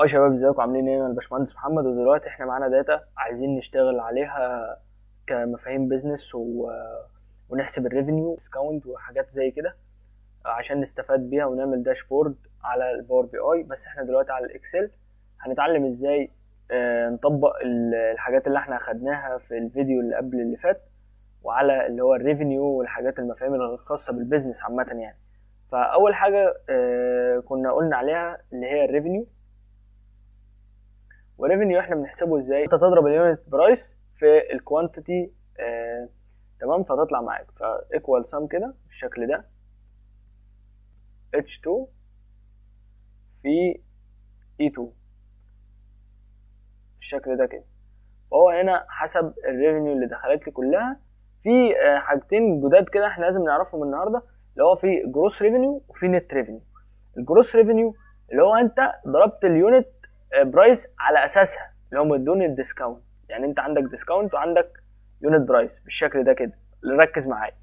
اه شباب، ازيكم عاملين ايه؟ انا الباشمهندس محمد، ودلوقتي احنا معانا داتا عايزين نشتغل عليها كمفاهيم بيزنس ونحسب الريفينيو ديسكاونت وحاجات زي كده عشان نستفاد بيها ونعمل داشبورد على الباور بي اي. بس احنا دلوقتي على الاكسل هنتعلم ازاي نطبق الحاجات اللي احنا اخدناها في الفيديو اللي قبل اللي فات، وعلى اللي هو الريفينيو والحاجات المفاهيم الخاصة بالبيزنس عامة يعني. فاول حاجة كنا قلنا عليها اللي هي الريفينيو. وريفينيو احنا بنحسبه ازاي؟ انت تضرب اليونت برايس في الكوانتيتي، تمام، فتطلع معاك فايكوال سم كده بالشكل ده H2 في E2 بالشكل ده كده. فهو هنا حسب الريفينيو اللي دخلت لي كلها. في حاجتين جداد كده احنا لازم نعرفهم النهارده، اللي هو في جروس ريفينيو وفي نت ريفينيو. الجروس ريفينيو اللي هو انت ضربت اليونت برايس على اساسها، اللي هو بدون الديسكاونت. يعني انت عندك ديسكاونت وعندك يونت برايس بالشكل ده كده، ركز معايا.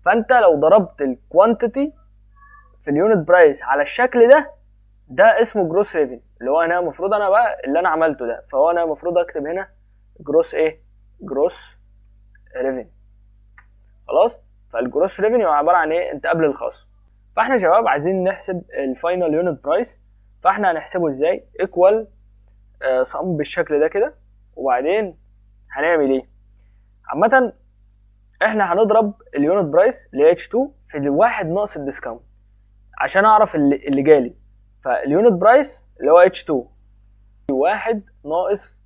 فانت لو ضربت الكوانتيتي في اليونت برايس على الشكل ده، ده اسمه جروس ريفينيو. اللي هو انا المفروض انا بقى اللي انا عملته ده، فهو انا المفروض اكتب هنا جروس ايه؟ جروس ريفينيو. خلاص. فالجروس ريفينيو عباره عن ايه؟ انت قبل الخصم. فاحنا يا شباب عايزين نحسب الفاينل يونت برايس. فاحنا هنحسبه ازاي؟ ايكوال صم بالشكل ده كده. وبعدين هنعمل ايه؟ عامه احنا هنضرب اليونت برايس اللي هي H2 في الواحد ناقص الديسكاونت عشان اعرف اللي جالي. فاليونت برايس اللي هو H2 واحد ناقص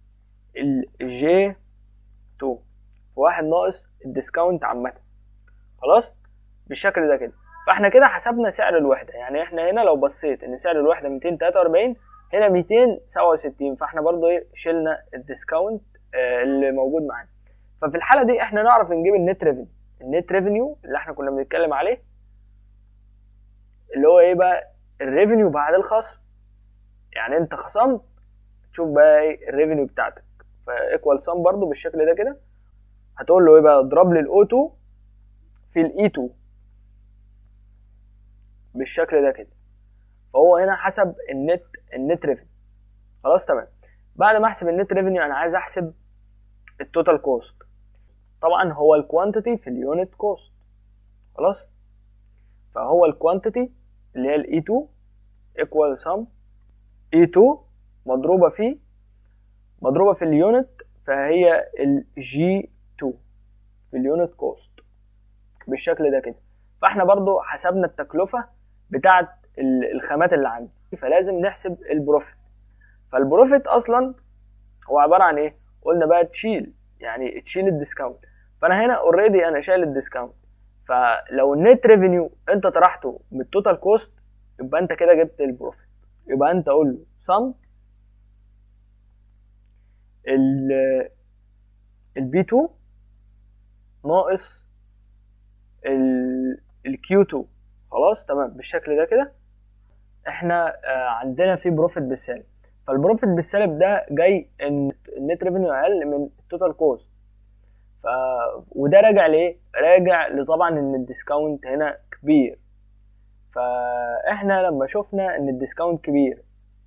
الJ2 واحد ناقص الديسكاونت عامه. خلاص بالشكل ده كده. فاحنا كده حسبنا سعر الوحده. يعني احنا هنا لو بصيت ان سعر الوحده 243، هنا 267، فاحنا برضو ايه؟ شلنا الديسكاونت اللي موجود معانا. ففي الحاله دي احنا نعرف نجيب النت ريفينيو. النت ريفينيو اللي احنا كنا بنتكلم عليه اللي هو ايه بقى؟ الريفينيو بعد الخصم. يعني انت خصمت، تشوف بقى ايه الريفينيو بتاعتك. فايكوال سم برضو بالشكل ده كده. هتقول له ايه بقى؟ اضرب لي الاو 2 في الاي 2 بالشكل ده كده. فهو هنا حسب النت ريفينيو. خلاص تمام. بعد ما احسب النت ريفينيو انا عايز احسب التوتال كوست. طبعا هو الكوانتيتي في اليونت كوست. خلاص. فهو الكوانتيتي اللي هي الاي 2 ايكوال سم اي 2 مضروبه في اليونت، فهي الجي 2 في اليونت كوست بالشكل ده كده. فاحنا برضو حسبنا التكلفه بتاعه الخامات اللي عندي، فلازم نحسب البروفيت. فالبروفيت اصلا هو عباره عن ايه؟ قلنا بقى تشيل الديسكاونت. فانا هنا اوريدي انا شايل الديسكاونت. فلو النت ريفينيو انت طرحته بالتوتال كوست، يبقى انت كده جبت البروفيت. يبقى انت قول له sum البي 2 ناقص الكيو 2. خلاص تمام بالشكل ده كده. احنا عندنا في بروفيت بالسالب. فالبروفيت بالسالب ده جاي ان النت ريفينيو اقل من التوتال كوست. وده راجع ليه؟ راجع لطبعا ان الديسكاونت هنا كبير. فاحنا لما شفنا ان الديسكاونت كبير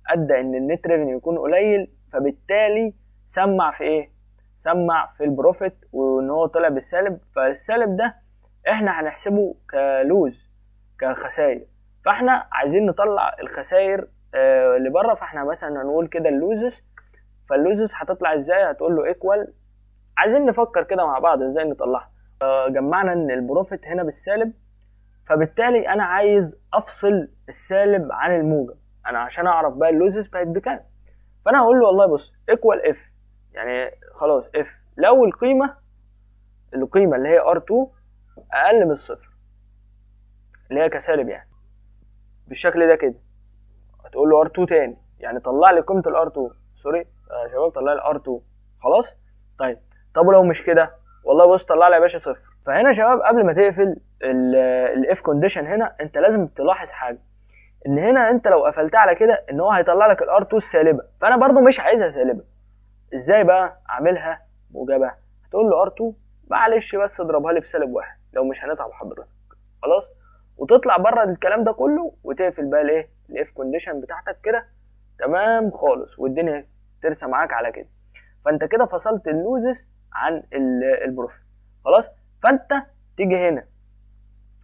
ادى ان النت ريفينيو يكون قليل، فبالتالي سمع في ايه؟ سمع في البروفيت، وان هو طلع بالسالب. فالسالب ده احنا هنحسبه كلوز، كخسائر. فاحنا عايزين نطلع الخسائر اللي بره. فاحنا مثلا هنقول كده اللوزز. فاللوزز هتطلع ازاي؟ هتقول له ايكوال. عايزين نفكر كده مع بعض ازاي نطلعها. جمعنا ان البروفيت هنا بالسالب، فبالتالي انا عايز افصل السالب عن الموجب. انا عشان اعرف بقى اللوزز بقت بكام. فانا هقول له والله بص ايكوال اف، يعني خلاص اف لو القيمه اللي هي R2 اقل من الصفر، اللي هي كسالب يعني بالشكل ده كده. هتقول له R2 تاني، يعني طلع لي قيمه الR2. سوري يا شباب، طلع لي R2. خلاص طيب. طب ولو مش كده؟ والله بص طلع لي يا باشا صفر. فهنا يا شباب قبل ما تقفل الاف كونديشن هنا، انت لازم تلاحظ حاجه، ان هنا انت لو قفلتها على كده ان هو هيطلع لك الار 2 السالبه. فانا برضو مش عايزها سالبه. ازاي بقى اعملها موجبه؟ هتقول له ار 2 معلش بس اضربها لي في سالب واحد لو مش هنتعب حضرتك. خلاص. وتطلع بره الكلام ده كله وتقفل بقى الايه؟ الاف كونديشن بتاعتك كده. تمام خالص، والدنيا ترسى معاك على كده. فانت كده فصلت اللوزز عن البروفيت خلاص. فانت تيجي هنا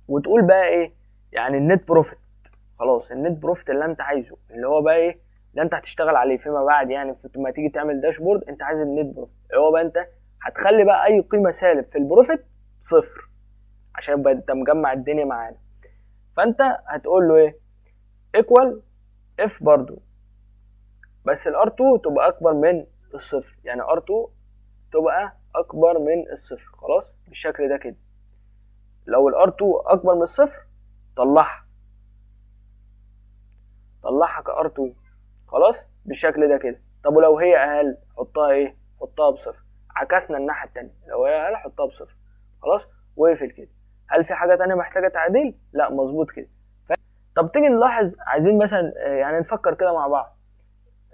وتقول بقى ايه يعني النت بروفيت. خلاص النت بروفيت اللي انت عايزه، اللي هو بقى ايه اللي انت هتشتغل عليه فيما بعد، يعني لما تيجي تعمل داشبورد انت عايز النت بروفيت، اللي هو بقى انت هتخلي بقى اي قيمه سالب في البروفيت صفر عشان يبقى انت مجمع الدنيا معانا. فانت هتقول له ايه ايكوال اف برضو، بس الار 2 تبقى اكبر من الصفر، يعني ار 2 تبقى اكبر من الصفر خلاص بالشكل ده كده. لو الار 2 اكبر من الصفر طلعها كار 2 خلاص بالشكل ده كده. طب ولو هي اقل حطها ايه، حطها بصفر. عكسنا الناحيه التانية، لو هي اقل حطها بصفر خلاص واقفل كده. هل في حاجه تانية محتاجه تعديل؟ لا مظبوط كده. طب تيجي نلاحظ، عايزين مثلا يعني نفكر كده مع بعض،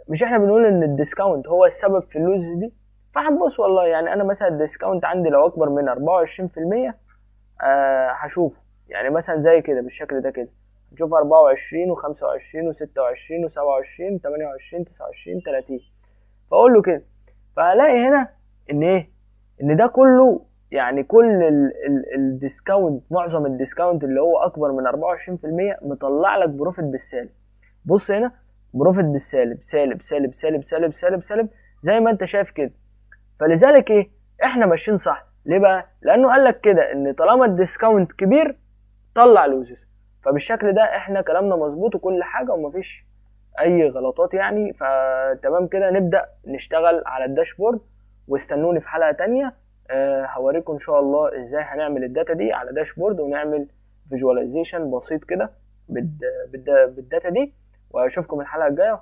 مش احنا بنقول ان الديسكاونت هو السبب في اللوز دي؟ فهنبص والله يعني انا مثلا الديسكاونت عندي لو اكبر من 24% هشوفه يعني مثلا زي كده بالشكل ده كده. هنشوف 24 و25 و26 و27 28 29 30، فاقول له كده. فهلاقي هنا ان ايه، ان ده كله يعني كل الديسكاونت، معظم الديسكاونت اللي هو اكبر من 24% مطلع لك بروفيت بالسالب. بص هنا بروفيت بالسالب، سالب سالب سالب سالب سالب سالب زي ما انت شايف كده. فلذلك ايه احنا ماشيين صح. ليه بقى؟ لانه قال لك كده ان طالما الديسكاونت كبير طلع لوزز. فبالشكل ده احنا كلامنا مظبوط وكل حاجه ومفيش اي غلطات يعني. فتمام كده نبدا نشتغل على الداشبورد، واستنوني في حلقه تانية هوريكم ان شاء الله ازاي هنعمل الداتا دي على داشبورد، ونعمل فيجواليزيشن بسيط كده بالداتا دي. واشوفكم الحلقه الجايه.